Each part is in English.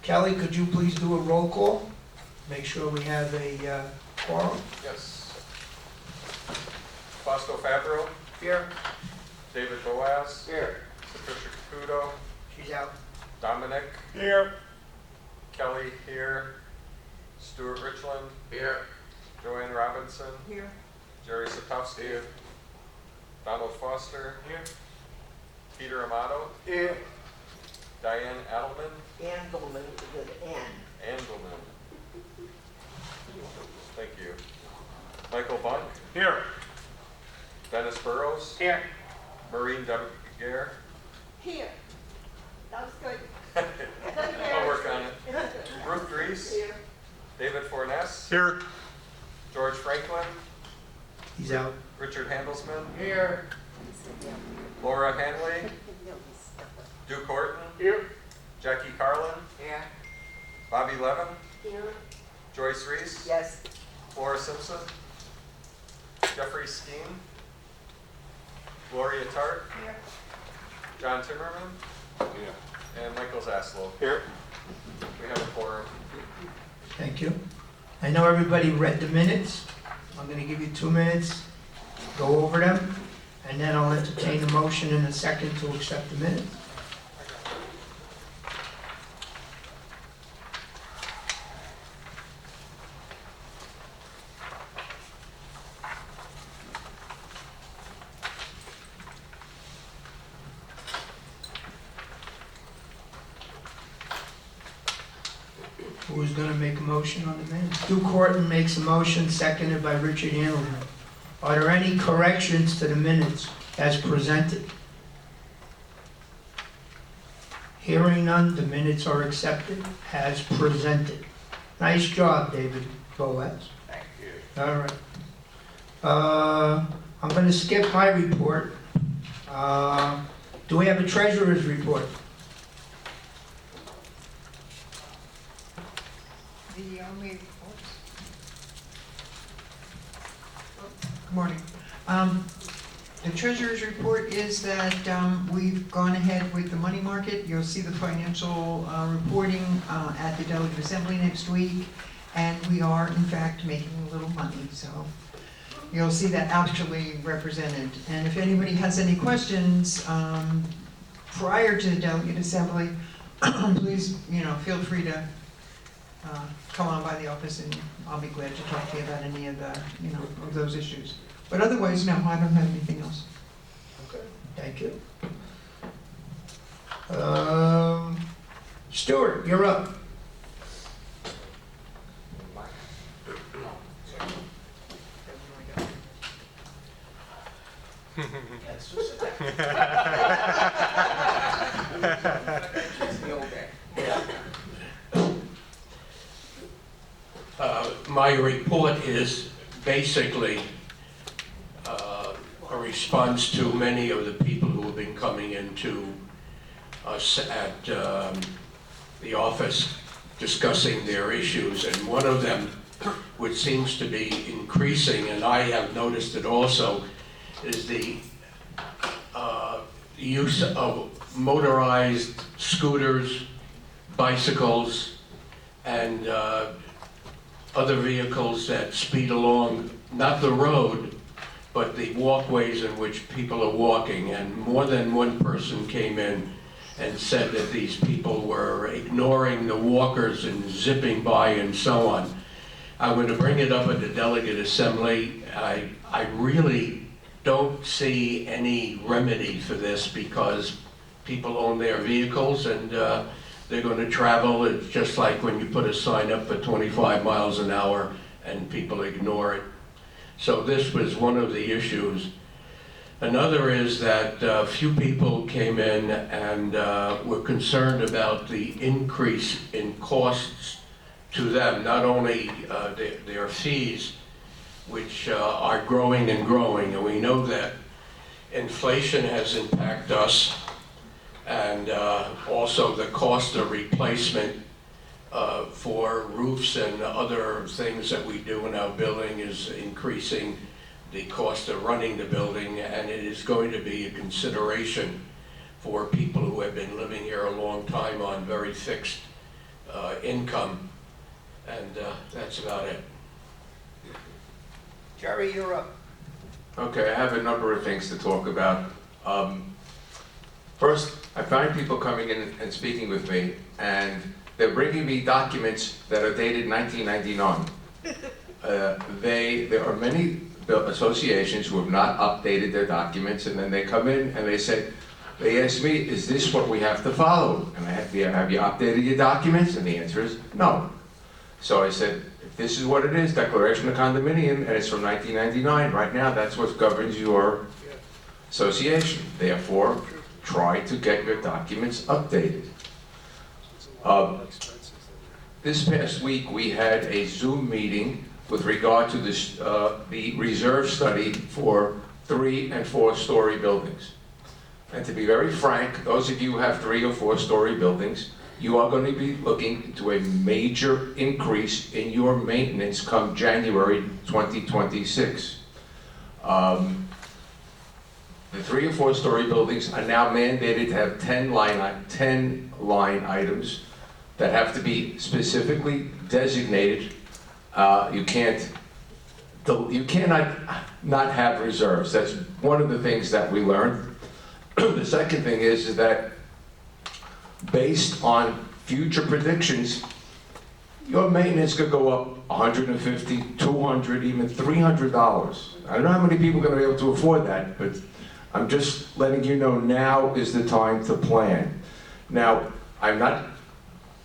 Kelly, could you please do a roll call? Make sure we have a quorum. Yes. Fausto Fabro. Here. David Boaz. Here. Patricia Caputo. She's out. Dominic. Here. Kelly here. Stuart Richland. Here. Joanne Robinson. Here. Jerry Satowski. Donald Foster. Here. Peter Amato. Here. Diane Adelman. Andelman with an N. Andelman. Thank you. Michael Bunk. Here. Dennis Burrows. Here. Maureen Debeguer. Here. That was good. I'll work on it. Ruth Dries. Here. David Forness. Here. George Franklin. He's out. Richard Handelsman. Here. Laura Hanley. Duke Horton. Here. Jackie Carlin. Here. Bobby Levin. Here. Joyce Reese. Yes. Laura Simpson. Jeffrey Skeen. Gloria Tart. Here. John Timmerman. And Michael Zaslow. Here. We have a quorum. Thank you. I know everybody read the minutes. I'm going to give you 2 minutes, go over them, and then I'll entertain a motion in a second to accept the minutes. Who's going to make a motion on the minutes? Duke Horton makes a motion, seconded by Richard Handelman. Are there any corrections to the minutes as presented? Hearing none, the minutes are accepted as presented. Nice job, David Boaz. Thank you. All right. I'm going to skip my report. Do we have a treasurer's report? The only, good morning. The treasurer's report is that we've gone ahead with the money market. You'll see the financial reporting at the delegate assembly next week, and we are in fact making a little money, so you'll see that actually represented. And if anybody has any questions prior to the delegate assembly, please, feel free to come on by the office and I'll be glad to talk to you about any of the, of those issues. But otherwise, no, I don't have anything else. Okay, thank you. Stuart, you're up. My report is basically a response to many of the people who have been coming into us at the office discussing their issues, and one of them, which seems to be increasing, and I have noticed it also, is the use of motorized scooters, bicycles, and other vehicles that speed along, not the road, but the walkways in which people are walking. And more than one person came in and said that these people were ignoring the walkers and zipping by and so on. I'm going to bring it up at the delegate assembly. I really don't see any remedy for this because people own their vehicles and they're going to travel. It's just like when you put a sign up for 25 miles an hour and people ignore it. So this was one of the issues. Another is that a few people came in and were concerned about the increase in costs to them, not only their fees, which are growing and growing, and we know that inflation has impacted us, and also the cost of replacement for roofs and other things that we do in our building is increasing the cost of running the building, and it is going to be a consideration for people who have been living here a long time on very fixed income, and that's about it. Jerry, you're up. Okay, I have a number of things to talk about. First, I find people coming in and speaking with me, and they're bringing me documents that are dated 1999. There are many associations who have not updated their documents, and then they come in and they ask me, is this what we have to follow? And have you updated your documents? And the answer is no. So I said, if this is what it is, declaration of condominium, and it's from 1999, right now, that's what governs your association. Therefore, try to get your documents updated. This past week, we had a Zoom meeting with regard to this, the reserve study for 3- and 4-story buildings. And to be very frank, those of you who have 3- or 4-story buildings, you are going to be looking into a major increase in your maintenance come January 2026. The 3- or 4-story buildings are now mandated to have 10 line items that have to be specifically designated. You cannot not have reserves. That's one of the things that we learned. The second thing is that based on future predictions, your maintenance could go up $150, $200, even $300. I don't know how many people are going to be able to afford that, but I'm just letting you know now is the time to plan. Now, I'm not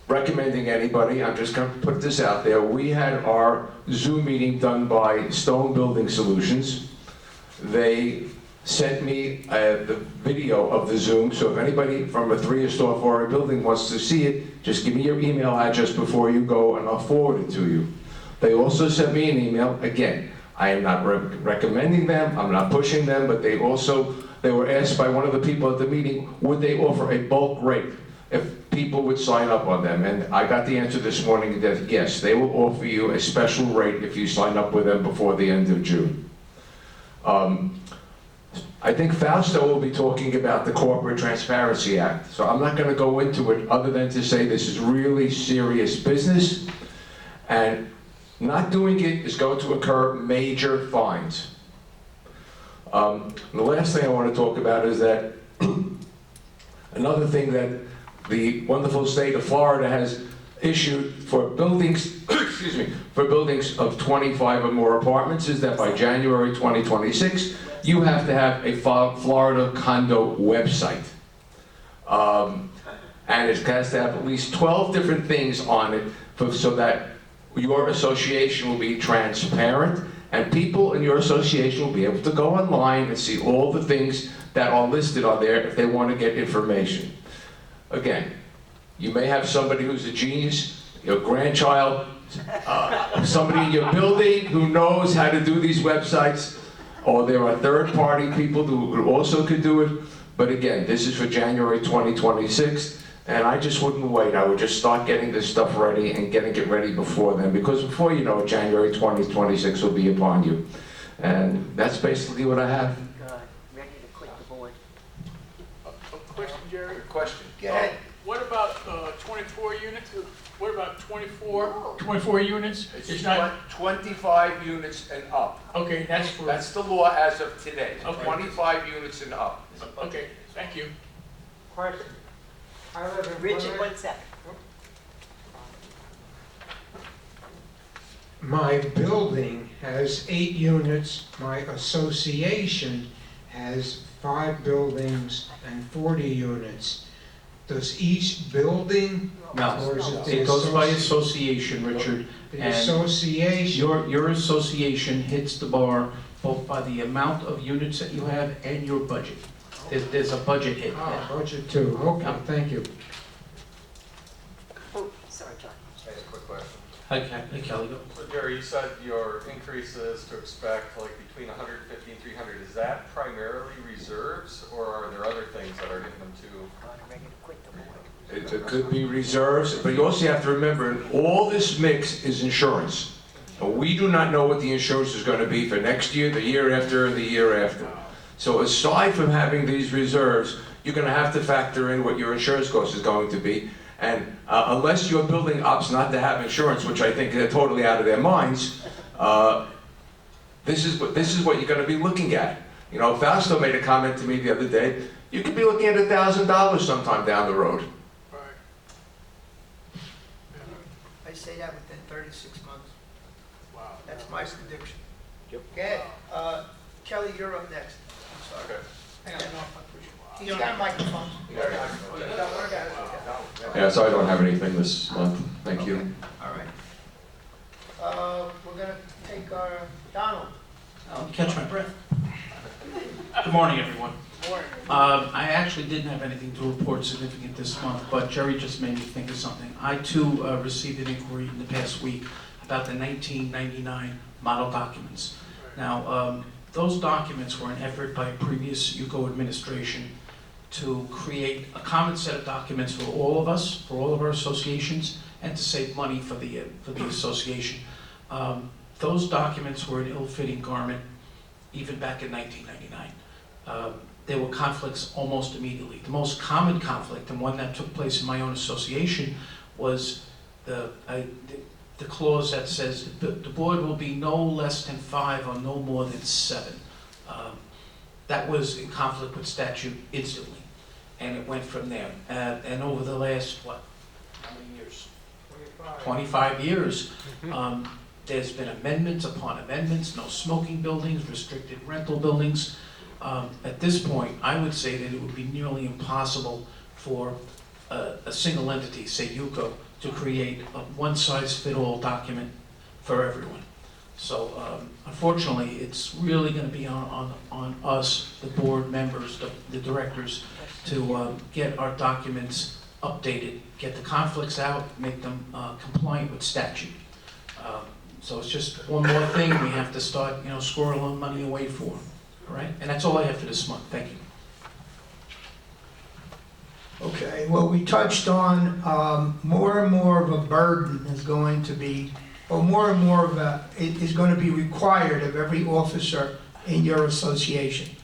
recommending anybody, I'm just going to put this out there. We had our Zoom meeting done by Stone Building Solutions. They sent me the video of the Zoom, so if anybody from a 3- or 4-story building wants to see it, just give me your email address before you go and I'll forward it to you. They also sent me an email. Again, I am not recommending them, I'm not pushing them, but they were asked by one of the people at the meeting, would they offer a bulk rate if people would sign up on them? And I got the answer this morning that yes, they will offer you a special rate if you sign up with them before the end of June. I think Fausto will be talking about the Corporate Transparency Act. So I'm not going to go into it other than to say this is really serious business, and not doing it is going to incur major fines. The last thing I want to talk about is that another thing that the wonderful state of Florida has issued for buildings, excuse me, for buildings of 25 or more apartments is that by January 2026, you have to have a Florida condo website. And it has to have at least 12 different things on it so that your association will be transparent and people in your association will be able to go online and see all the things that are listed on there if they want to get information. Again, you may have somebody who's a genius, your grandchild, somebody in your building who knows how to do these websites, or there are third-party people who also could do it. But again, this is for January 2026, and I just wouldn't wait. I would just start getting this stuff ready and getting it ready before then, because before you know it, January 2026 will be upon you. And that's basically what I have. Ready to quit the board. A question, Jerry? Question. Go ahead. What about 24 units? What about 24 units? It's not, 25 units and up. okay, that's for, That's the law as of today, Okay. 25 units and up. okay, thank you. Question. I live in Richard, 1 second. My building has 8 units, my association has 5 buildings and 40 units. Does each building, No, or is it the it goes by associ- association, Richard. the and association? Your association hits the bar both by the amount of units that you have and your budget. There's a budget hit Ah, there. budget too, okay, thank you. Oh, sorry, John. I have a quick question. Hey, Kelly, go. So Jerry, you said your increases to expect like between 150 and 300. Is that primarily reserves, or are there other things that are getting them to? Ready to quit the board. It could be reserves, but you also have to remember, all this mix is insurance. And we do not know what the insurance is going to be for next year, the year after, and the year after. So aside from having these reserves, you're going to have to factor in what your insurance cost is going to be. And unless your building opts not to have insurance, which I think they're totally out of their minds, this is what you're gonna be looking at. You know, Fausto made a comment to me the other day, you could be looking at $1,000 sometime down the road. I say that within 36 months. Wow. That's my prediction. Okay, Kelly, you're up next. I'm sorry. Okay. Hang on. He's got a microphone. Yeah, so I don't have anything this month, thank you. All right. We're gonna take our, Donald. Catch my breath. Good morning, everyone. I actually didn't have anything to report significant this month, but Jerry just made me think of something. I too received an inquiry in the past week about the 1999 model documents. Now, those documents were an effort by a previous UCO administration to create a common set of documents for all of us, for all of our associations, and to save money for the association. Those documents were an ill-fitting garment even back in 1999. There were conflicts almost immediately. The most common conflict, and one that took place in my own association, was the clause that says the board will be no less than 5 or no more than 7. That was in conflict with statute instantly, and it went from there. And over the last, how many years? 25 years. There's been amendments upon amendments, no smoking buildings, restricted rental buildings. At this point, I would say that it would be nearly impossible for a single entity, say UCO, to create a one-size-fit-all document for everyone. So unfortunately, it's really going to be on us, the board members, the directors, to get our documents updated, get the conflicts out, make them compliant with statute. So it's just one more thing we have to start, squirreling money away for. All right, and that's all I have for this month. Thank you. Okay, well, we touched on more and more of a burden is going to be, or more and more of it is going to be required of every officer in your association.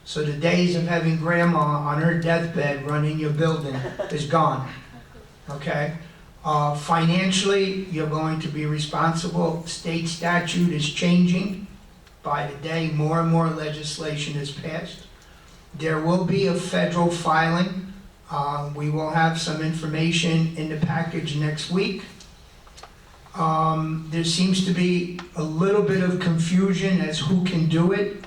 So the days of having grandma on her deathbed running your building is gone, okay? Financially, you're going to be responsible. State statute is changing. By the day, more and more legislation is passed. There will be a federal filing. We will have some information in the package next week. There seems to be a little bit of confusion as who can do it.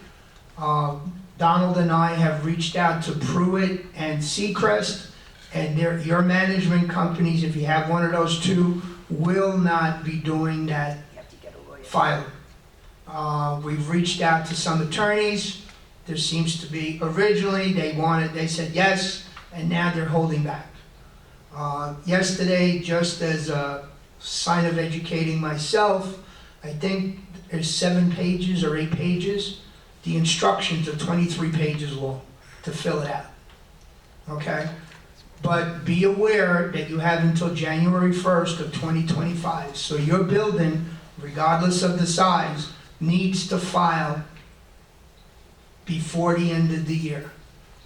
Donald and I have reached out to Pruitt and Seacrest, and your management companies, if you have one of those two, will not be doing that You have to get a lawyer. filing. We've reached out to some attorneys. There seems to be, originally they said yes, and now they're holding back. Yesterday, just as a sign of educating myself, I think there's 7 pages or 8 pages. The instructions are 23 pages long to fill it out, okay? But be aware that you have until January 1st of 2025. So your building, regardless of the size, needs to file before the end of the year.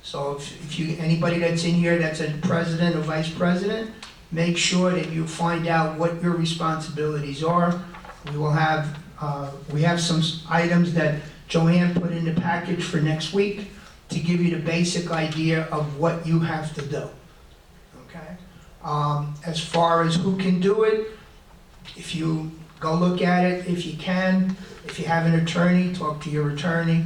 So if anybody that's in here that's a president or vice president, make sure that you find out what your responsibilities are. We have some items that Joanne put in the package for next week to give you the basic idea of what you have to do. Okay? As far as who can do it, if you go look at it, if you can, if you have an attorney, talk to your attorney.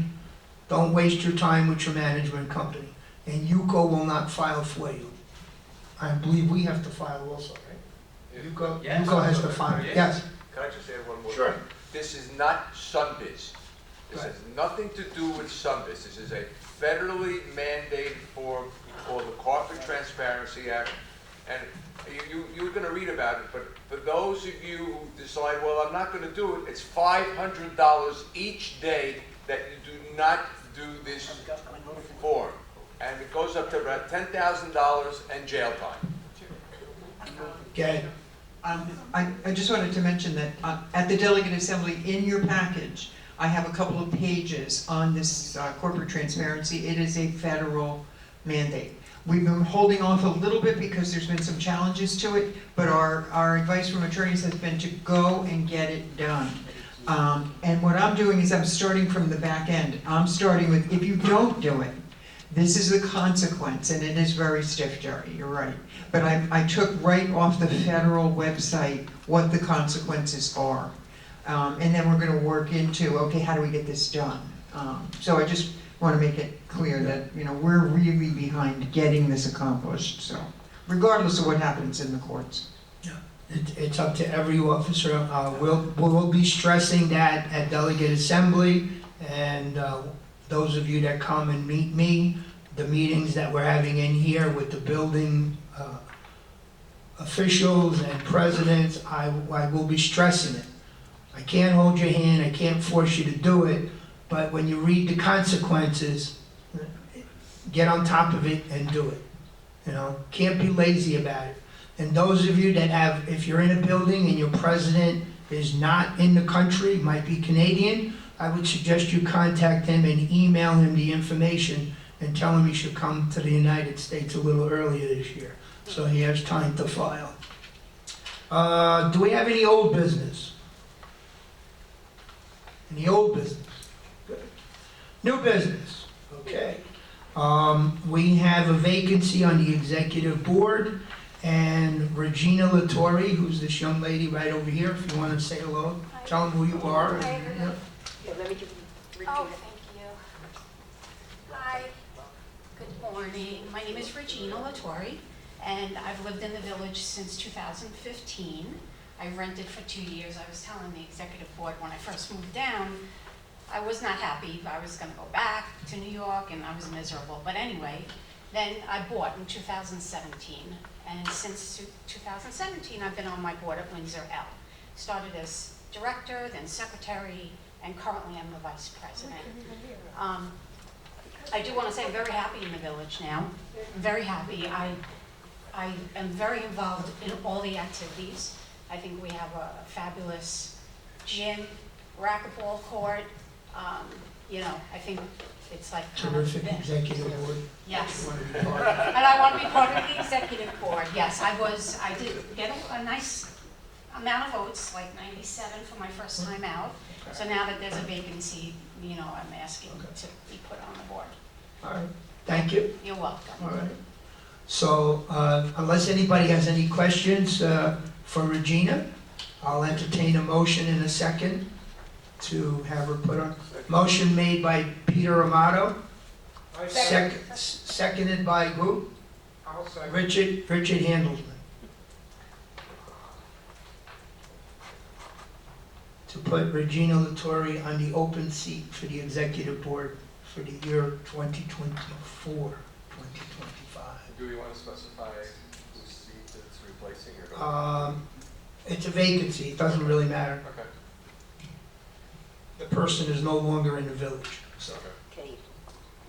Don't waste your time with your management company. And UCO will not file for you. I believe we have to file also, right? UCO has to file, yes. Can I just add one more? Sure. thing? This is not Sunbiz. This Right. has nothing to do with Sunbiz. This is a federally mandated form called the Corporate Transparency Act. And you're going to read about it, but for those of you who decide, well, I'm not going to do it, it's $500 each day that you do not do this form. And it goes up to about $10,000 and jail time. Okay, I just wanted to mention that at the Delegate Assembly, in your package, I have a couple of pages on this corporate transparency. It is a federal mandate. We've been holding off a little bit because there's been some challenges to it, but our advice from attorneys has been to go and get it done. And what I'm doing is I'm starting from the back end. I'm starting with, if you don't do it, this is the consequence, and it is very stiff, Jerry, you're right. But I took right off the federal website what the consequences are. And then we're gonna work into, okay, how do we get this done? So I just wanna make it clear that, you know, we're really behind getting this accomplished, so, regardless of what happens in the courts. It's up to every officer. We'll be stressing that at delegate assembly, and those of you that come and meet me, the meetings that we're having in here with the building officials and presidents, I will be stressing it. I can't hold your hand, I can't force you to do it, but when you read the consequences, get on top of it and do it. You know, can't be lazy about it. And those of you that have, if you're in a building and your president is not in the country, might be Canadian, I would suggest you contact him and email him the information and tell him he should come to the United States a little earlier this year, so he has time to file. Do we have any old business? Any old business? Good. New business, okay. We have a vacancy on the executive board, and Regina Latore, who's this young lady right over here, if you want to say hello, tell them who you are. Hi, everyone. Yeah, let me give Regina. Oh, thank you. Hi, good morning. My name is Regina Latore, and I've lived in the village since 2015. I rented for 2 years. I was telling the executive board when I first moved down, I was not happy. I was gonna go back to New York, and I was miserable. But anyway, then I bought in 2017, and since 2017, I've been on my board at Windsor L. Started as director, then secretary, and currently I'm the vice president. I do want to say I'm very happy in the village now. Very happy. I am very involved in all the activities. I think we have a fabulous gym, racquetball court. You know, I think it's like kind of Terrific executive board. Yes. You want to be part of it. And I want to be part of the executive board. Yes, I did get a nice amount of votes, like 97 for my first time out. So now that there's a vacancy, you know, I'm asking to be put on the board. All right, thank you. You're welcome. All right. So unless anybody has any questions for Regina, I'll entertain a motion in a second to have her put on. Motion made by Peter Amato. Seconded by who? Richard Handelsman. To put Regina Latore on the open seat for the executive board for the year 2024, 2025. Do we want to specify whose seat it's replacing or not? It's a vacancy, it doesn't really matter. Okay, The person is no longer in the village, so. okay. Kate.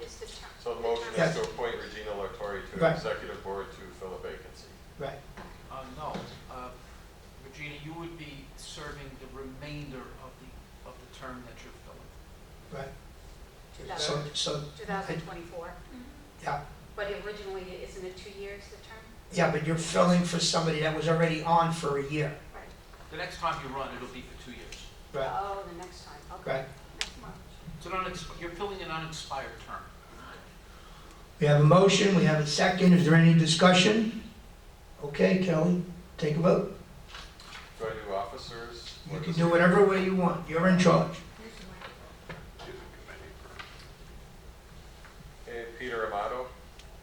It's the term. So the motion Yes. is to appoint Regina Latore to the Right. executive board to fill a vacancy. Right. No, Regina, you would be serving the remainder of the term that you're filling. Right. So, 2024. yeah, But originally, isn't it 2 years, the term? yeah, but you're filling for somebody that was already on for a year. The next time you run, it'll be for 2 years. Right, Oh, the next time, okay. right. You're filling an unexpired term. We have a motion, we have a second, is there any discussion? Okay, Kelly, take a vote. Do I do officers? You or can just- do whatever way you want, you're in charge. Okay, Peter Amato,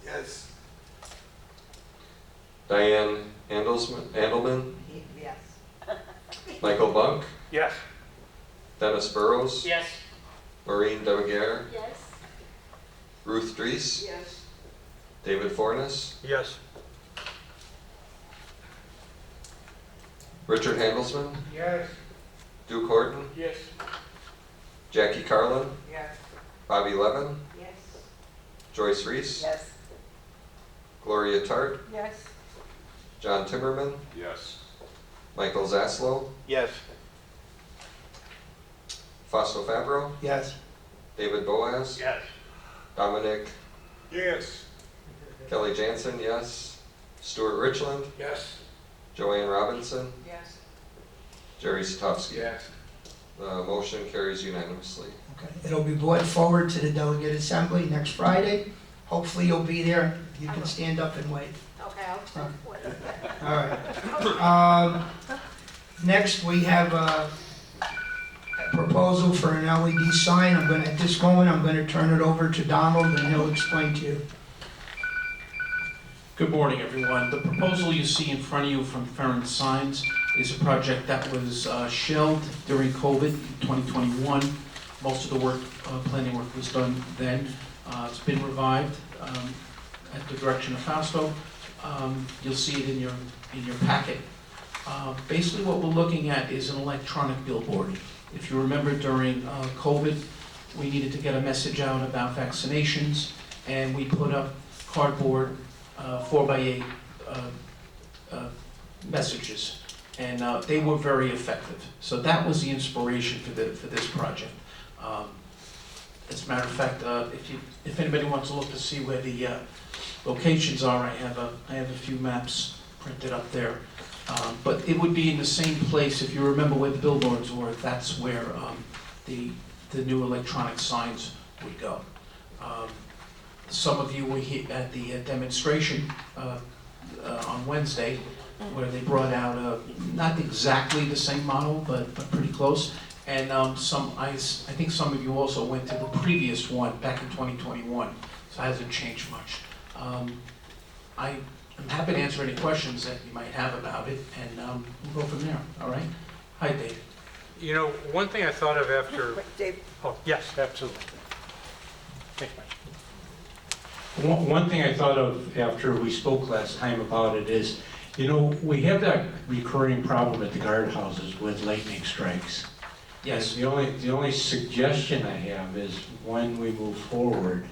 Yes. Diane Andelman, Yes. Michael Bunk, Yes. Dennis Burrows, Yes. Maureen Debeguer, Yes. Ruth Dries, Yes. David Fornes, Yes. Richard Handelsman, Yes. Duke Horton, Yes. Jackie Carlin, Yes. Bobby Levin, Yes. Joyce Reese, Yes. Gloria Tart, Yes. John Timmerman, Yes. Michael Zaslow, Yes. Fausto Fabro, Yes. David Boaz, Yes. Dominic Yes. Kelly Jansen, yes. Stuart Richland, Yes. Joanne Robinson, Yes. Jerry Satowski. Yes. The motion carries unanimously. Okay, it'll be brought forward to the delegate assembly next Friday. Hopefully you'll be there. You can stand up and wave. Okay, I'll stand for it. All right. Next, we have a proposal for an LED sign. At this moment, I'm gonna turn it over to Donald and he'll explain to you. Good morning, everyone. The proposal you see in front of you from Ferrin Signs is a project that was shelved during COVID in 2021. Most of the work, planning work was done then. It's been revived at the direction of Fausto. You'll see it in your packet. Basically what we're looking at is an electronic billboard. If you remember during COVID, we needed to get a message out about vaccinations, and we put up cardboard 4x8 messages, and they were very effective. So that was the inspiration for this project. As a matter of fact, if anybody wants to look to see where the locations are, I have a few maps printed up there. But it would be in the same place, if you remember where the billboards were, that's where the new electronic signs would go. Some of you were here at the demonstration on Wednesday, where they brought out not exactly the same model, but pretty close. And I think some of you also went to the previous one back in 2021, so it hasn't changed much. I'm happy to answer any questions that you might have about it, and we'll go from there, all right? Hi, Dave. You know, one thing I thought of after, Wait, Dave, oh, yes, absolutely. Thanks, Mike. One thing I thought of after we spoke last time about it is, you know, we have that recurring problem at the guardhouses with lightning strikes. Yes. The only suggestion I have is when we move forward,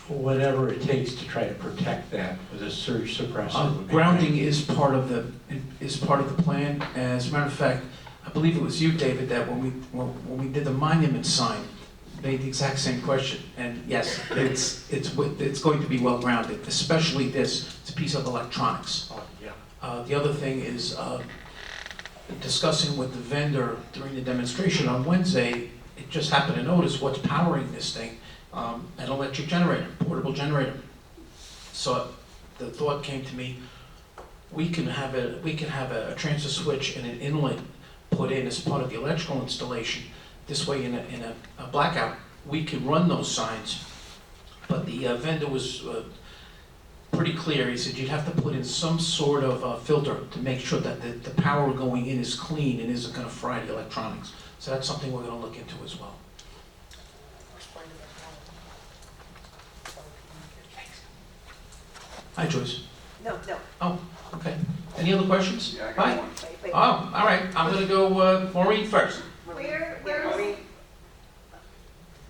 whatever it takes to try to protect that with a surge suppressor. would be Grounding great. is part of the plan. As a matter of fact, I believe it was you, David, that when we did the monument sign, made the exact same question. And yes, it's going to be well grounded, especially this. It's a piece of electronics. Oh, yeah. The other thing is discussing with the vendor during the demonstration on Wednesday. It just happened to notice what's powering this thing. An electric generator, portable generator. So the thought came to me, we can have a transfer switch and an inlet put in as part of the electrical installation. This way, in a blackout, we can run those signs. But the vendor was pretty clear. He said you'd have to put in some sort of filter to make sure that the power going in is clean and isn't going to fry the electronics. So that's something we're going to look into as well. Hi, Joyce. no, Oh, okay. Any other questions? Yeah, I Hi. wait. Oh, all right. I'm gonna go Maureen first.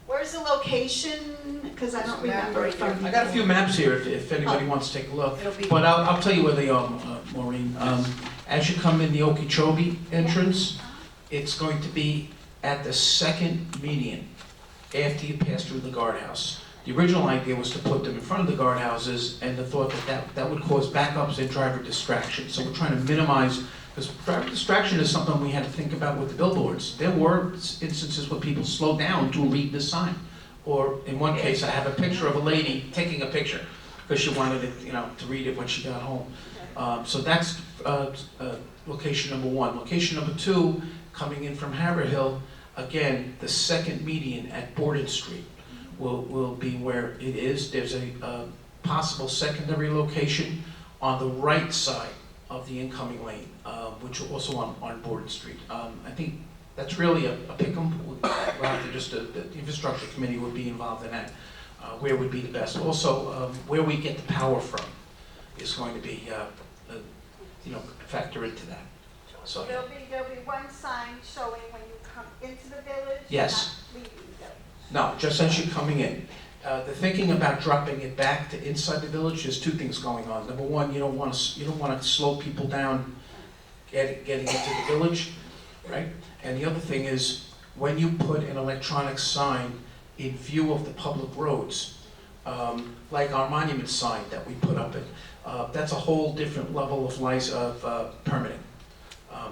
Where's the location? Because I don't remember it from. I got a few maps here if anybody wants to take a look. It'll be- But I'll tell you where they are, Maureen. As you come in the Okeechobee entrance, it's going to be at the second median after you pass through the guardhouse. The original idea was to put them in front of the guardhouses, and the thought that would cause backups and driver distraction. So we're trying to minimize, because driver distraction is something we had to think about with the billboards. There were instances where people slowed down to read the sign. Or in one case, I have a picture of a lady taking a picture because she wanted it, to read it when she got home. So that's location number one. Location number two, coming in from Haverhill, again, the second median at Borden Street will be where it is. There's a possible secondary location on the right side of the incoming lane, which are also on Borden Street. I think that's really a pick-em. We'll have to the infrastructure committee would be involved in that. Where would be the best? Also, where we get the power from is going to be, factor into that. So There'll be one sign showing when you come into the village. Yes. Not leaving the village. no, just as you're coming in. The thinking about dropping it back to inside the village, there's two things going on. Number one, you don't want to slow people down getting into the village, right? And the other thing is, when you put an electronic sign in view of the public roads, like our monument sign that we put up. That's a whole different level of permitting.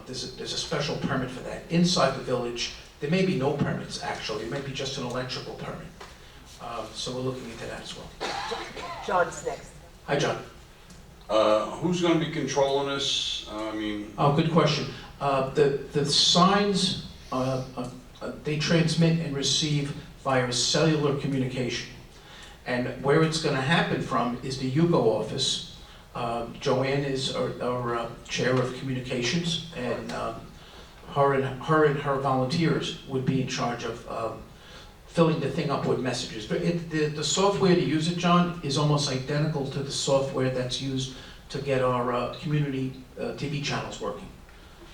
There's a special permit for that. Inside the village, there may be no permits, actually. It may be just an electrical permit. So we're looking into that as well. John's next. Hi, John. Who's gonna be controlling this? I mean, Oh, good question. The signs, they transmit and receive via cellular communication. And where it's gonna happen from is the UGO office. Joanne is our chair of communications, and her and her volunteers would be in charge of filling the thing up with messages. But the software to use it, John, is almost identical to the software that's used to get our community TV channels working.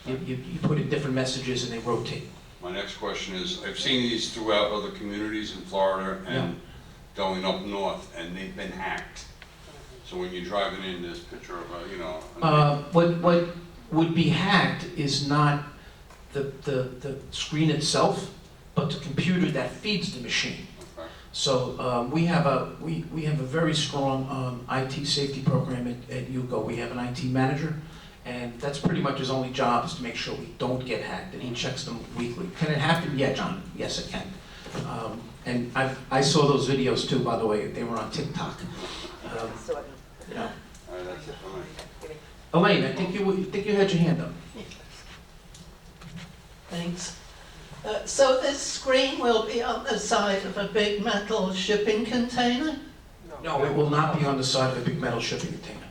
You put in different messages and they rotate. my next question is, I've seen these throughout other communities in Florida and going up north, and they've been hacked. So when you're driving in, this picture of What would be hacked is not the screen itself, but the computer that feeds the machine. Okay. So we have a very strong IT safety program at UCO. We have an IT manager, and that's pretty much his only job, is to make sure we don't get hacked, and he checks them weekly. Can it happen? Yeah, John. Yes, it can. And I saw those videos too, by the way. They were on TikTok. Yeah. All right, that's it for me. Elaine, I think you had your hand up. Thanks. So this screen will be on the side of a big metal shipping container? No, it will not be on the side of a big metal shipping container.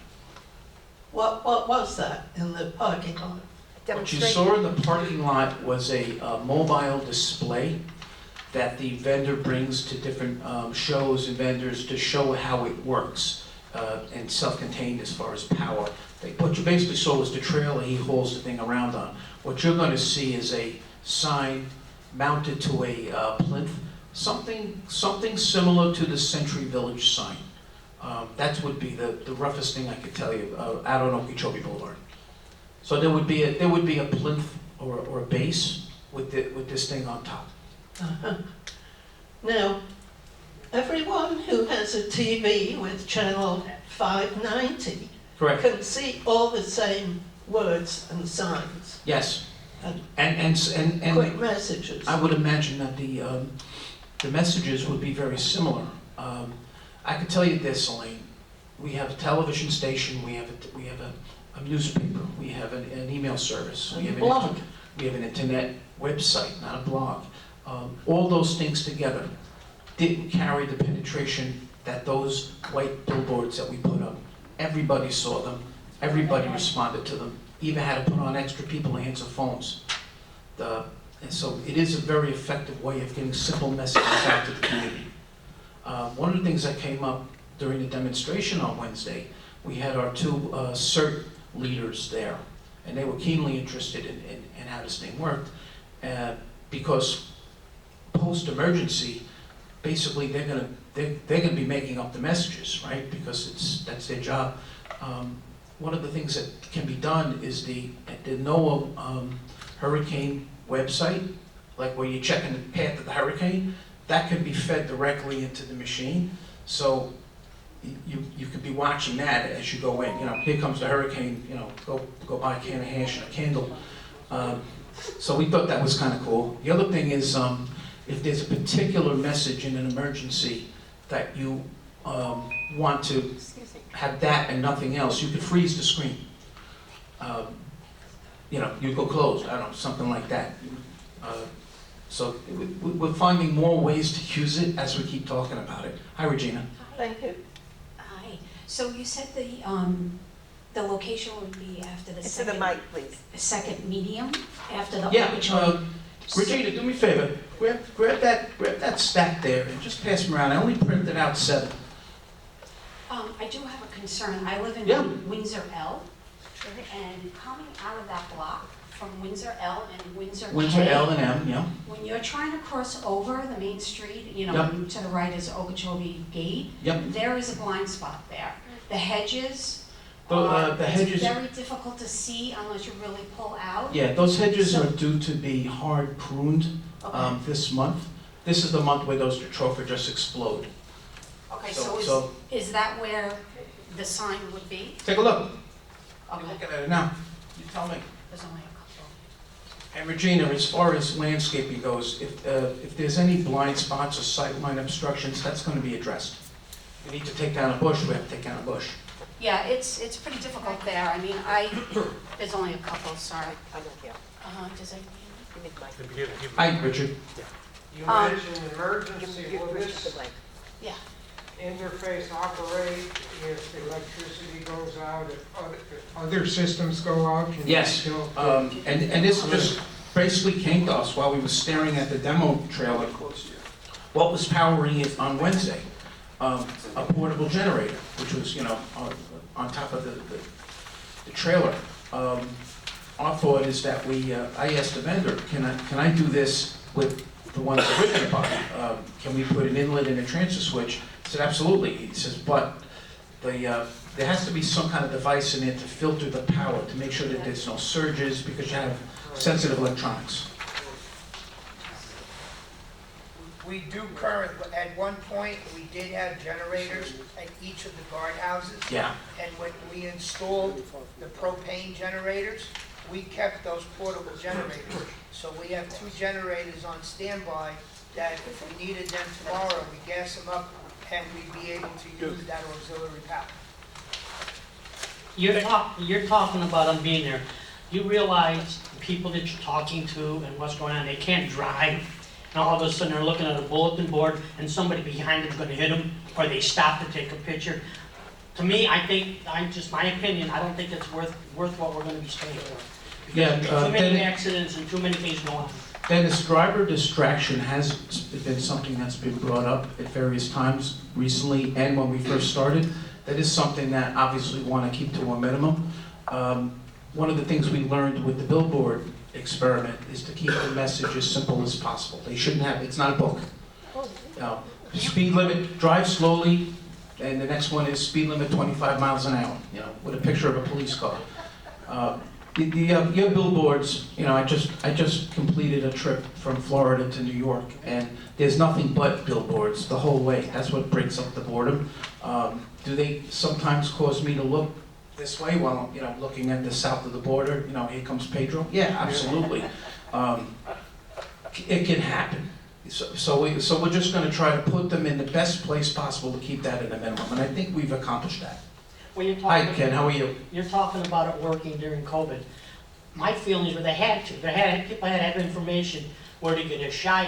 What was that in the parking lot? What you saw in the parking lot was a mobile display that the vendor brings to different shows and vendors to show how it works, and self-contained as far as power. What you basically saw was the trailer he hauls the thing around on. What you're going to see is a sign mounted to a plinth, something similar to the Century Village sign. That would be the roughest thing I could tell you out on Okeechobee Boulevard. So there would be a plinth or a base with this thing on top. Now, everyone who has a TV with channel 590 Correct. can see all the same words and signs Yes. and quick And messages. I would imagine that the messages would be very similar. I could tell you this, Elaine. We have a television station. We have a newspaper. We have an email service. We have blog. We have an internet website, not a blog. All those things together didn't carry the penetration that those white billboards that we put up. Everybody saw them. Everybody responded to them. Even had to put on extra people to answer phones. And so it is a very effective way of getting simple messages out to the community. One of the things that came up during the demonstration on Wednesday, we had our two CERT leaders there, and they were keenly interested in how this thing worked, because post-emergency, basically they're gonna be making up the messages, right? Because that's their job. One of the things that can be done is the NOAA hurricane website, like where you're checking the path of the hurricane, that can be fed directly into the machine. So you could be watching that as you go in. You know, here comes the hurricane. You know, go buy a can of hash and a candle. So we thought that was kind of cool. The other thing is, if there's a particular message in an emergency that you want to have that and nothing else, you could freeze the screen. You know, you go closed, I don't know, something like that. So we're finding more ways to use it as we keep talking about it. Hi, Regina. Thank you. Hi. So you said the location would be after the To the second... mic, please. Second medium, after the... Yeah, Regina, do me a favor. Grab that stack there and just pass them around. I only printed out 7. I do have a concern. I live in Yeah. Windsor L, and coming out of that block from Windsor L and Windsor K... Windsor L and M, yeah. When you're trying to cross over the main street, you know, Yep. to the right is Okeechobee Gate, Yep. there is a blind spot there. The hedges... The hedges... It's very difficult to see unless you really pull out. Yeah, those hedges are due to be hard pruned Okay. this month. This is the month where those jatropha just explode. Okay, So- so so- is that where the sign would be? Take a look. I'm Okay, looking at it now. You tell me. there's only a couple. And Regina, as far as landscaping goes, if there's any blind spots or sightline obstructions, that's gonna be addressed. We need to take down a bush, we have to take down a bush. Yeah, it's pretty difficult there. I mean, there's only a couple, sorry. I'm not here. Does it? Give me the mic. Hi, Richard. You Um, mentioned emergency, Give will Richard this the mic. Yeah. interface operate if electricity goes out, if other systems go out? Can you Yes, still- and this just basically came to us while we were staring at the demo trailer. What was powering it on Wednesday? A portable generator, which was, on top of the trailer. Our thought is that I asked the vendor, can I do this with the ones that we're gonna buy? Can we put an inlet and a transfer switch? I said, absolutely. He says, but there has to be some kind of device in it to filter the power, to make sure that there's no surges, because you have sensitive electronics. We do at one point, we did have generators at each of the guardhouses. Yeah. And when we installed the propane generators, we kept those portable generators. So we have 2 generators on standby that if we needed them tomorrow, we gas them up and we'd be able to use that auxiliary power. You're talking about them being there. You realize the people that you're talking to and what's going on, they can't drive. And all of a sudden they're looking at a bulletin board and somebody behind them's gonna hit them, or they stop to take a picture. To me, I think, just my opinion, I don't think it's worth what we're gonna be spending for. Yeah, Because too many then- accidents and too many things going on. Dennis, driver distraction has been something that's been brought up at various times recently and when we first started. That is something that obviously we want to keep to a minimum. One of the things we learned with the billboard experiment is to keep the message as simple as possible. They shouldn't have, it's not a book. Speed limit, drive slowly, and the next one is speed limit 25 miles an hour, with a picture of a police car. Your billboards, I just completed a trip from Florida to New York, and there's nothing but billboards the whole way. That's what breaks up the boredom. Do they sometimes cause me to look this way while, looking at the south of the border? Here comes Pedro? Yeah, absolutely. It can happen. So we're just gonna try to put them in the best place possible to keep that at a minimum, and I think we've accomplished that. Well, you're Hi, talking, Ken, how are you? you're talking about it working during COVID. My feelings were they had to. People had to have information where to get a shot,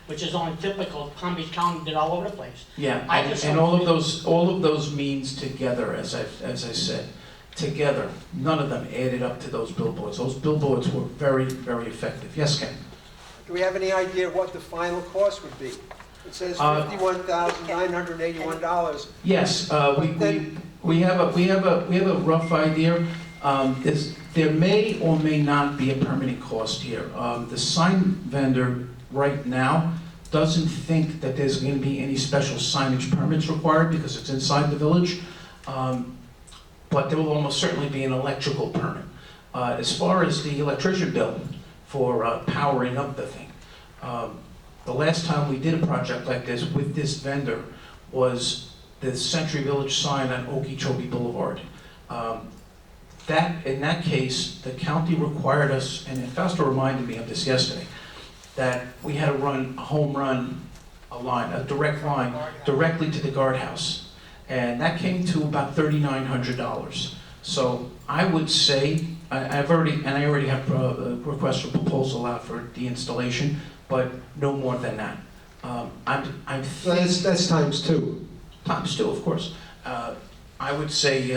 which is only typical. Palm Beach County did all over the place. Yeah, I just and don't all of those means together, as I said, together, none of them added up to those billboards. Those billboards were very, very effective. Yes, Ken? Do we have any idea what the final cost would be? It says $51,981. Yes, we have a rough idea. There may or may not be a permitting cost here. The sign vendor right now doesn't think that there's going to be any special signage permits required because it's inside the village. But there will almost certainly be an electrical permit. As far as the electrician bill for powering up the thing, the last time we did a project like this with this vendor was the Century Village sign on Okeechobee Boulevard. In that case, the county required us, and Fausto reminded me of this yesterday, that we had to run a home run, a direct line, directly to the guardhouse. And that came to about $3,900. So I would say, I already have a request for proposal out for the installation, but no more than that. That's times 2. Times 2, of course. I would say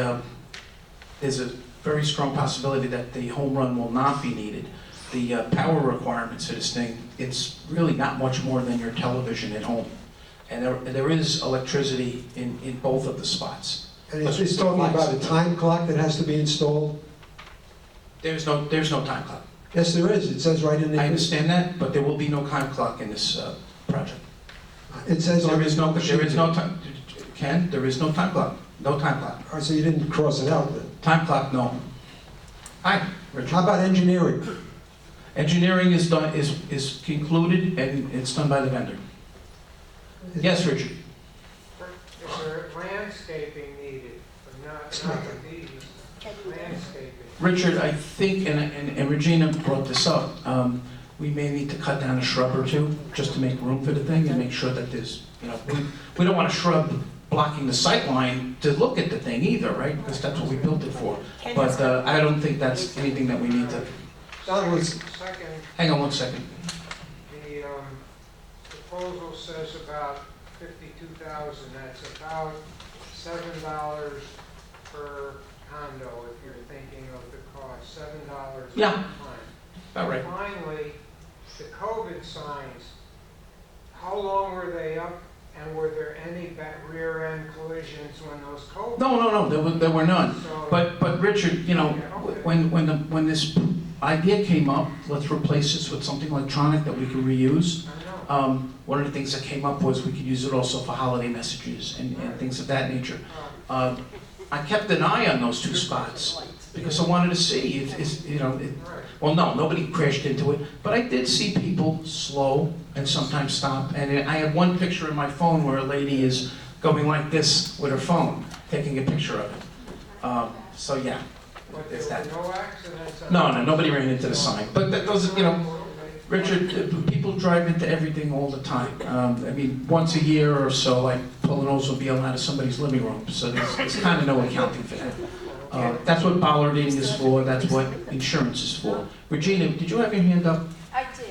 there's a very strong possibility that the home run will not be needed. The power requirements for this thing, it's really not much more than your television at home. And there is electricity in both of the spots. And it's talking about a time clock that has to be installed? There's no time clock. Yes, there is. It says right in the... I understand that, but there will be no time clock in this project. It says on There is no the... time, Ken, there is no time clock. No time clock. All right, so you didn't cross it out then. Time clock, no. Hi, Richard. How about engineering? Engineering is done, is concluded, and it's done by the vendor. Yes, Richard. There landscaping needed, but not with these, landscaping. Richard, I think, and Regina brought this up, we may need to cut down a shrub or two, just to make room for the thing, and make sure that there's, we don't want a shrub blocking the sight line to look at the thing either, right? Because that's what we built it for. But I don't think that's anything that we need to, Second, hang on one second. the proposal says about 52,000, that's about $7 per condo, if you're thinking of the cost, $7 per Yeah. time. About right. Finally, the COVID signs, how long were they up, and were there any rear end collisions when those COVID? No, there were none. So- But Richard, when this idea came up, let's replace this with something electronic that we can reuse. I know. One of the things that came up was we could use it also for holiday messages and things of that nature. I kept an eye on those two spots because I wanted to see if, well, no, nobody crashed into it, but I did see people slow and sometimes stop. And I have one picture in my phone where a lady is going like this with her phone, taking a picture of it. So yeah, But there's there that. were no accidents? No, nobody ran into the sign. But that doesn't, Richard, people drive into everything all the time. I mean, once a year or so, I pull an Oldsmobile out of somebody's living room, so there's kind of no accounting for that. That's what bollarding is for, that's what insurance is for. Regina, did you have your hand up? I did.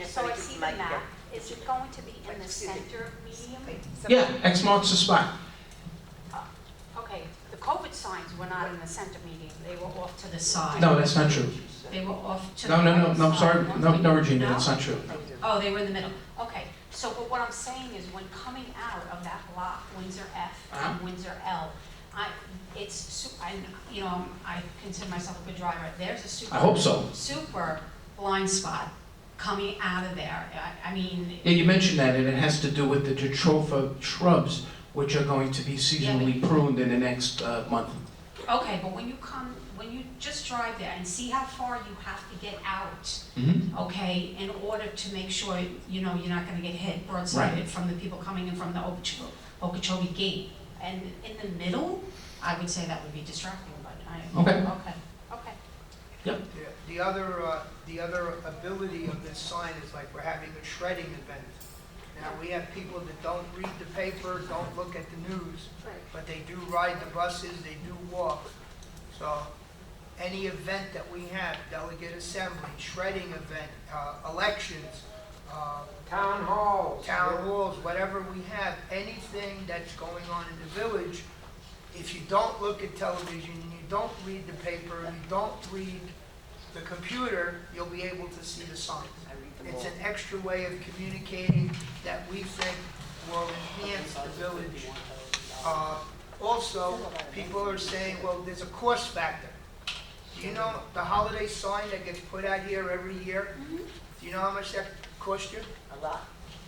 So I see the map. Is it going to be in the center medium? Yeah, X marks the spot. Okay, the COVID signs were not in the center medium, they were off to the side. No, that's not true. They were off to the No, right I'm sorry. side. No, Regina, that's not true. Oh, they were in the middle. Okay, so but what I'm saying is when coming out of that block, Windsor F and Windsor L, I consider myself a good driver. There's a super. I hope so. Super blind spot coming out of there. I mean. Yeah, you mentioned that, and it has to do with the jatropha shrubs, which are going to be seasonally pruned in the next month. Okay, but when you just drive there and see how far you have to get out, Mm-hmm. okay, in order to make sure, you're not gonna get hit broadsided from the people coming in from the Okeechobee Gate. And in the middle, I would say that would be distracting, but Okay. Okay. Yep. The other ability of this sign is like we're having a shredding event. Now, we have people that don't read the paper, don't look at the news, but they do ride the buses, they do walk. So any event that we have, delegate assembly, shredding event, elections, Town halls, whatever we have, anything that's going on in the village, if you don't look at television, and you don't read the paper, and you don't read the computer, you'll be able to see the signs. It's an extra way of communicating that we think will enhance the village. Also, people are saying, well, there's a cost factor. Do you know the holiday sign that gets put out here every year? Do you know how much that cost you? A lot.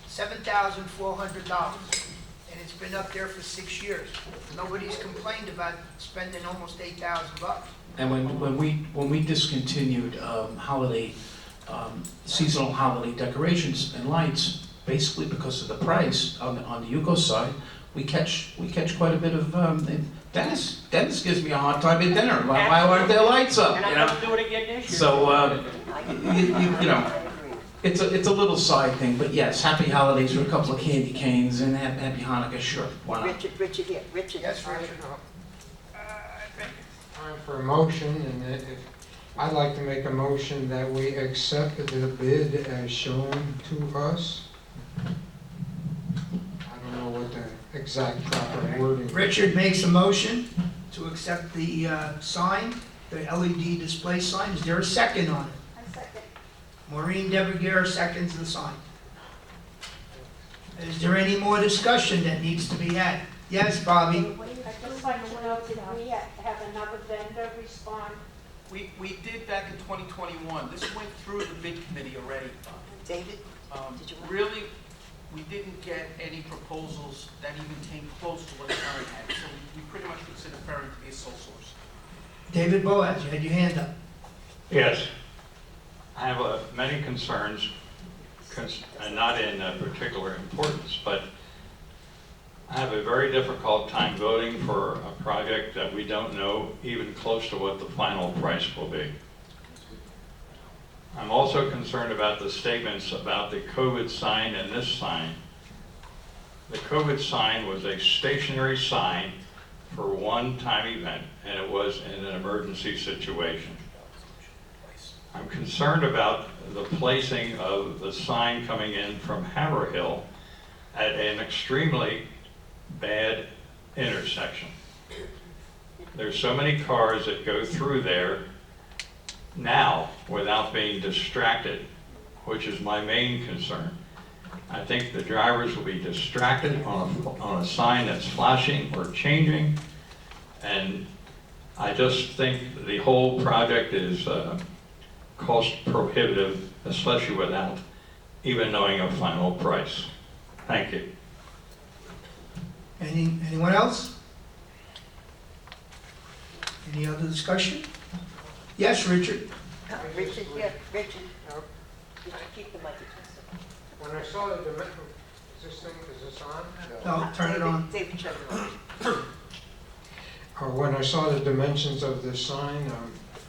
$7,400. And it's been up there for 6 years. Nobody's complained about spending almost $8,000. And when we discontinued seasonal holiday decorations and lights, basically because of the price on the Yuko side, we catch quite a bit of. Dennis gives me a hard time at dinner. Why aren't there lights up? And I'm gonna do it again this year. So it's a little side thing, but yes, happy holidays with a couple of candy canes and happy Hanukkah, sure, why not? Richard here, Richard. Yes, Richard? time for a motion, and I'd like to make a motion that we accept the bid as shown to us. I don't know what the exact proper wording. Richard makes a motion to accept the sign, the LED display sign. Is there a second on it? A second. Maureen Devergere seconds the sign. Is there any more discussion that needs to be had? Yes, Bobby? I'd just like to know, did we have another vendor respond? We did back in 2021. This went through the bid committee already. David, did you want? Really, we didn't get any proposals that even came close to what Ferrin had, so we pretty much consider Ferrin to be a sole source. David Boaz, you had your hand up. Yes. I have many concerns, not in particular importance, but I have a very difficult time voting for a project that we don't know even close to what the final price will be. I'm also concerned about the statements about the COVID sign and this sign. The COVID sign was a stationary sign for a one-time event, and it was in an emergency situation. I'm concerned about the placing of the sign coming in from Haverhill at an extremely bad intersection. There's so many cars that go through there now without being distracted, which is my main concern. I think the drivers will be distracted on a sign that's flashing or changing, and I just think the whole project is cost prohibitive, especially without even knowing a final price. Thank you. Anyone else? Any other discussion? Yes, Richard? Richard, yeah, Richard. Did you keep the mic? When I saw the dimension, is this on? No, turn it on. David, turn it on. When I saw the dimensions of this sign,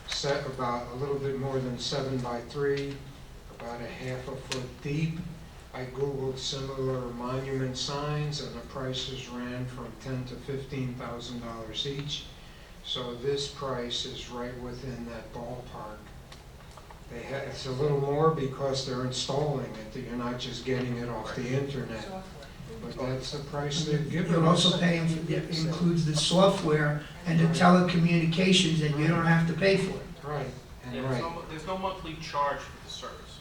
set about a little bit more than 7 by 3, about a half a foot deep. I Googled similar monument signs and the prices ran from $10,000 to $15,000 each. So this price is right within that ballpark. It's a little more because they're installing it, you're not just getting it off the internet. But that's the price they've given You're us. also paying, it includes the software and the telecommunications, and you don't have to pay for it. Right, Yeah, and right. there's no monthly charge for the service.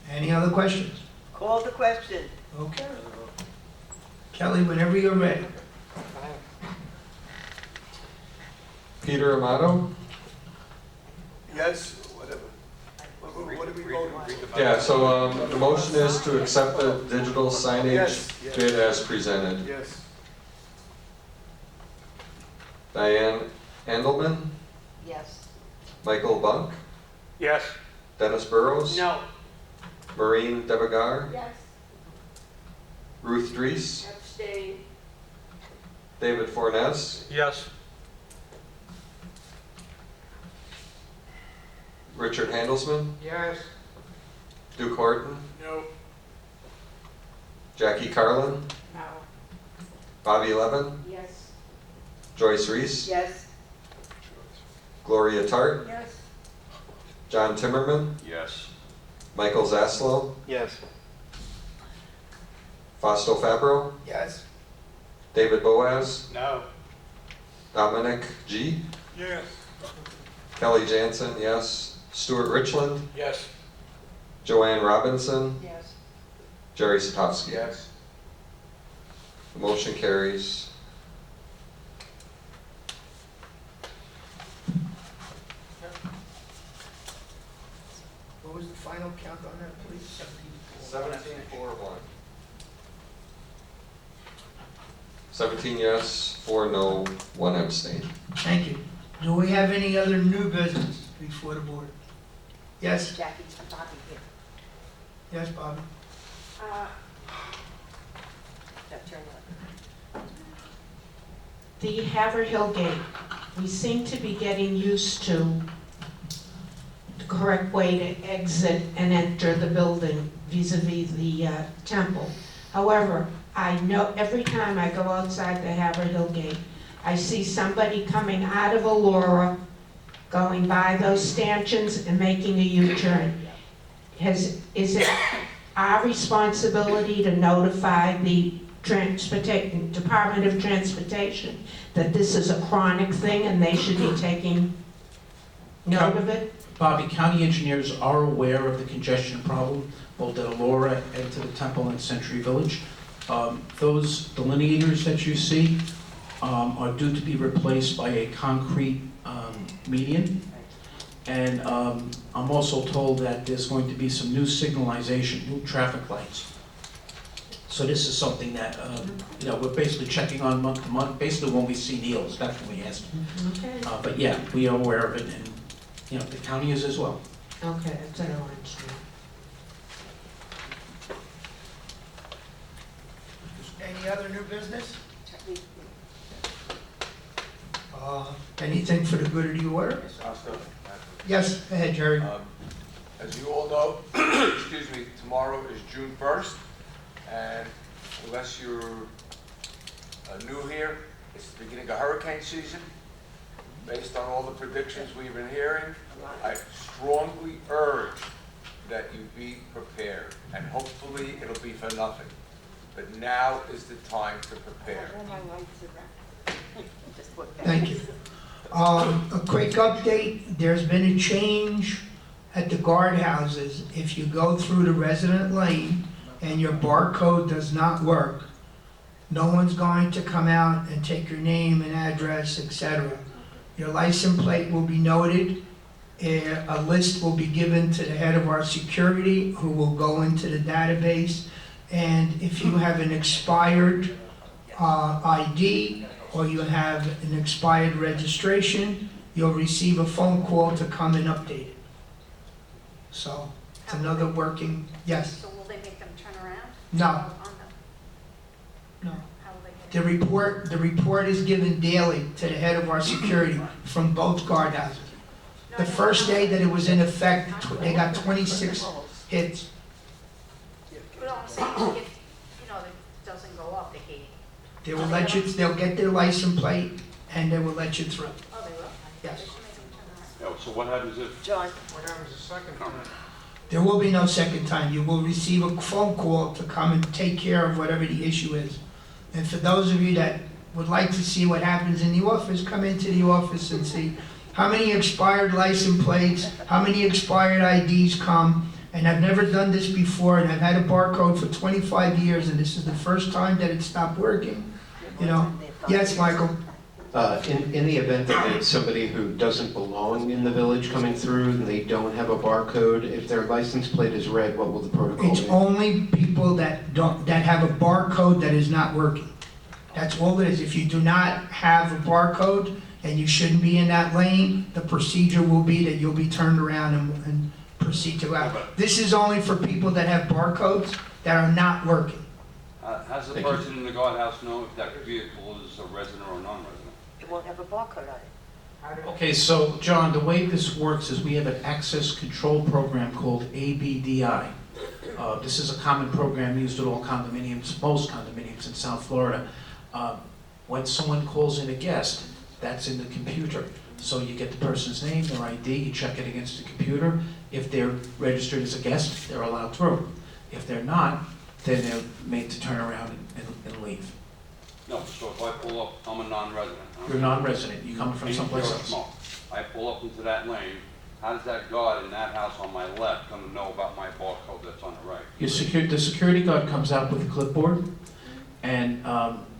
Any other questions? Call the question. Okay. Kelly, whenever you're ready. Peter Amato? Yes, whatever. What do we vote on? Yeah, so the motion is to accept the digital signage Yes, yes. bid as presented. Yes. Diane Andelman? Yes. Michael Bunk? Yes. Dennis Burrows? No. Maureen Debegar? Yes. Ruth Dries? Abstain. David Fornes? Yes. Richard Handelsman? Yes. Duke Horton? No. Jackie Carlin? No. Bobby Levin? Yes. Joyce Reese? Yes. Gloria Tart? Yes. John Timmerman? Yes. Michael Zaslow? Yes. Fausto Fabro? Yes. David Boaz? No. Dominic G? Yes. Kelly Jansen, yes. Stuart Richland? Yes. Joanne Robinson? Yes. Jerry Satowski? Yes. The motion carries. What was the final count on that, please? 17-4-1. 17 yes, 4 no, 1 abstain. Thank you. Do we have any other new business before the board? Yes? Jackie, Bobby here. Yes, Bobby? No, turn it on. The Haverhill Gate, we seem to be getting used to the correct way to exit and enter the building vis-a-vis the temple. However, I know every time I go outside the Haverhill Gate, I see somebody coming out of Aurora, going by those stanchions and making a U-turn. Is it our responsibility to notify the Department of Transportation that this is a chronic thing and they should be taking note of it? Bobby, county engineers are aware of the congestion problem, both at Aurora and to the Temple and Century Village. Those delineators that you see are due to be replaced by a concrete median. And I'm also told that there's going to be some new signalization, new traffic lights. So this is something that, we're basically checking on month to month, basically when we see Neil's, that's when we ask. Okay. But yeah, we are aware of it, and, the county is as well. Okay, that's what I wanted to know. Any other new business? Anything for the good of the order? Yes, go ahead, Jerry. As you all know, excuse me, tomorrow is June 1st, and unless you're new here, it's the beginning of hurricane season. Based on all the predictions we've been hearing, I strongly urge that you be prepared, and hopefully it'll be for nothing. But now is the time to prepare. Thank you. A quick update, there's been a change at the guardhouses. If you go through the resident lane and your barcode does not work, no one's going to come out and take your name and address, etc. Your license plate will be noted. A list will be given to the head of our security who will go into the database. And if you have an expired ID or you have an expired registration, you'll receive a phone call to come and update it. So it's another working, yes. So will they make them turn around? No. On No. How will they get The report is given daily to the head of our security from both guardhouses. The first day that it was in effect, they got 26 hits. But I'm saying, if, you know, it doesn't go off the gate. They will let you, they'll get their license plate and they will let you through. Oh, they will? Yes. So what happens if? John. What happens the second time? There will be no second time. You will receive a phone call to come and take care of whatever the issue is. And for those of you that would like to see what happens in the office, come into the office and see how many expired license plates, how many expired IDs come. And I've never done this before, and I've had a barcode for 25 years, and this is the first time that it stopped working. You know? Yes, Michael? In the event that it's somebody who doesn't belong in the village coming through and they don't have a barcode, if their license plate is red, what will the protocol It's be? only people that have a barcode that is not working. That's all it is. If you do not have a barcode and you shouldn't be in that lane, the procedure will be that you'll be turned around and proceed to out. This is only for people that have barcodes that are not working. Has the person in the guardhouse know if that vehicle is a resident or a non-resident? It won't have a barcode on it. Okay, so John, the way this works is we have an access control program called ABDI. This is a common program used at all condominiums, most condominiums in South Florida. When someone calls in a guest, that's in the computer. So you get the person's name, their ID, you check it against the computer. If they're registered as a guest, they're allowed through. If they're not, then they're made to turn around and leave. No, so if I pull up, I'm a non-resident. You're non-resident, you come from someplace else. No, I pull up into that lane, how does that guard in that house on my left gonna know about my barcode that's on the right? The security guard comes out with a clipboard, and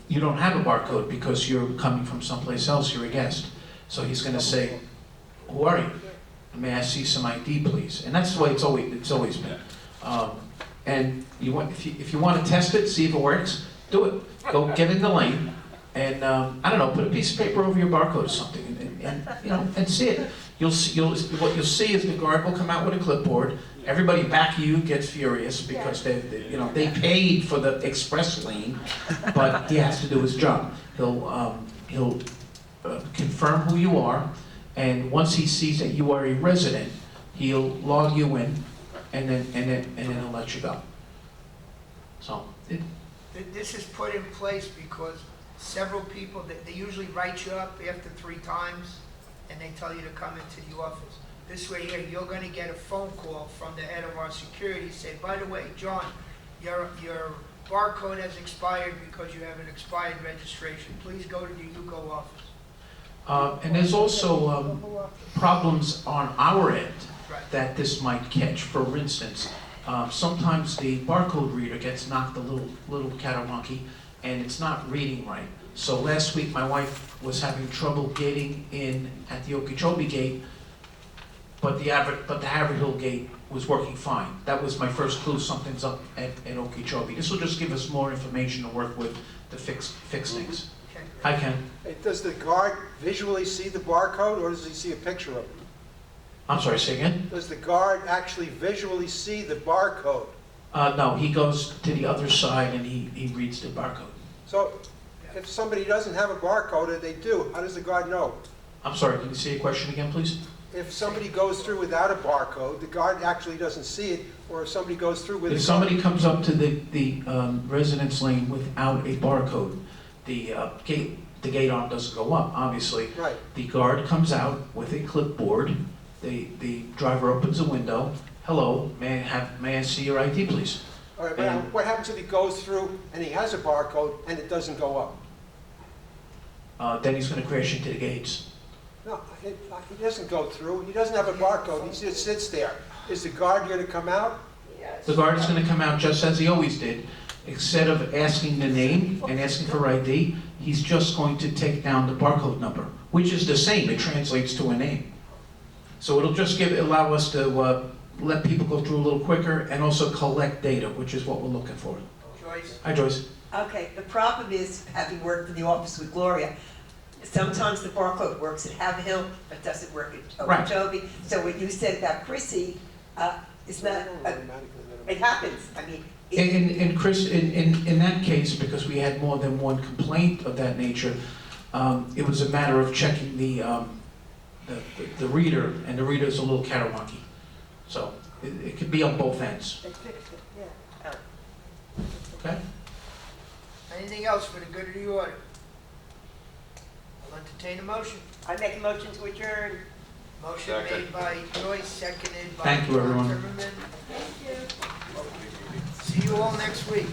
you don't have a barcode because you're coming from someplace else, you're a guest. So he's gonna say, who are you? May I see some ID, please? And that's the way it's always been. And if you want to test it, see if it works, do it. Go get in the lane, and I don't know, put a piece of paper over your barcode or something, and see it. What you'll see is the guard will come out with a clipboard. Everybody back of you gets furious because they paid for the express lane, but he has to do his job. He'll confirm who you are, and once he sees that you are a resident, he'll log you in, and then he'll let you go. So This is put in place because several people, they usually write you up after 3 times and they tell you to come into the office. This way here, you're going to get a phone call from the head of our security, say, by the way, John, your barcode has expired because you have an expired registration. Please go to the UCO office. And there's also problems on our end that this might catch. For instance, sometimes the barcode reader gets knocked a little catamounthy, and it's not reading right. So last week, my wife was having trouble getting in at the Okeechobee gate, but the Haverhill gate was working fine. That was my first clue something's up at Okeechobee. This will just give us more information to work with to fix things. Hi, Ken. Does the guard visually see the barcode, or does he see a picture of it? I'm sorry, say again? Does the guard actually visually see the barcode? No, he goes to the other side and he reads the barcode. So if somebody doesn't have a barcode, or they do, how does the guard know? I'm sorry, can you say your question again, please? If somebody goes through without a barcode, the guard actually doesn't see it, or if somebody goes through with a If card. somebody comes up to the residence lane without a barcode, the gate arm doesn't go up, obviously. Right. The guard comes out with a clipboard, the driver opens a window, hello, may I see your ID, please? All right, but what happens if he goes through and he has a barcode and it doesn't go up? Then he's gonna crash into the gates. No, he doesn't go through, he doesn't have a barcode, he just sits there. Is the guard going to come out? The guard is gonna come out just as he always did. Instead of asking the name and asking for ID, he's just going to take down the barcode number, which is the same, it translates to a name. So it'll just allow us to let people go through a little quicker and also collect data, which is what we're looking for. Joyce? Hi, Joyce. Okay, the problem is, having worked in the office with Gloria, sometimes the barcode works at Haverhill, but doesn't work at Right. Okeechobee. So what you said about Chrissy, is not, it happens, I mean. And Chris, in that case, because we had more than one complaint of that nature, it was a matter of checking the reader, and the reader's a little catarwonky. So it could be on both ends. They fixed it, yeah. Okay? Anything else for the good of the order? I'll entertain a motion. I make a motion to adjourn. Motion made by Joyce, seconded by Thank you, everyone. John Timmerman. See you all next week.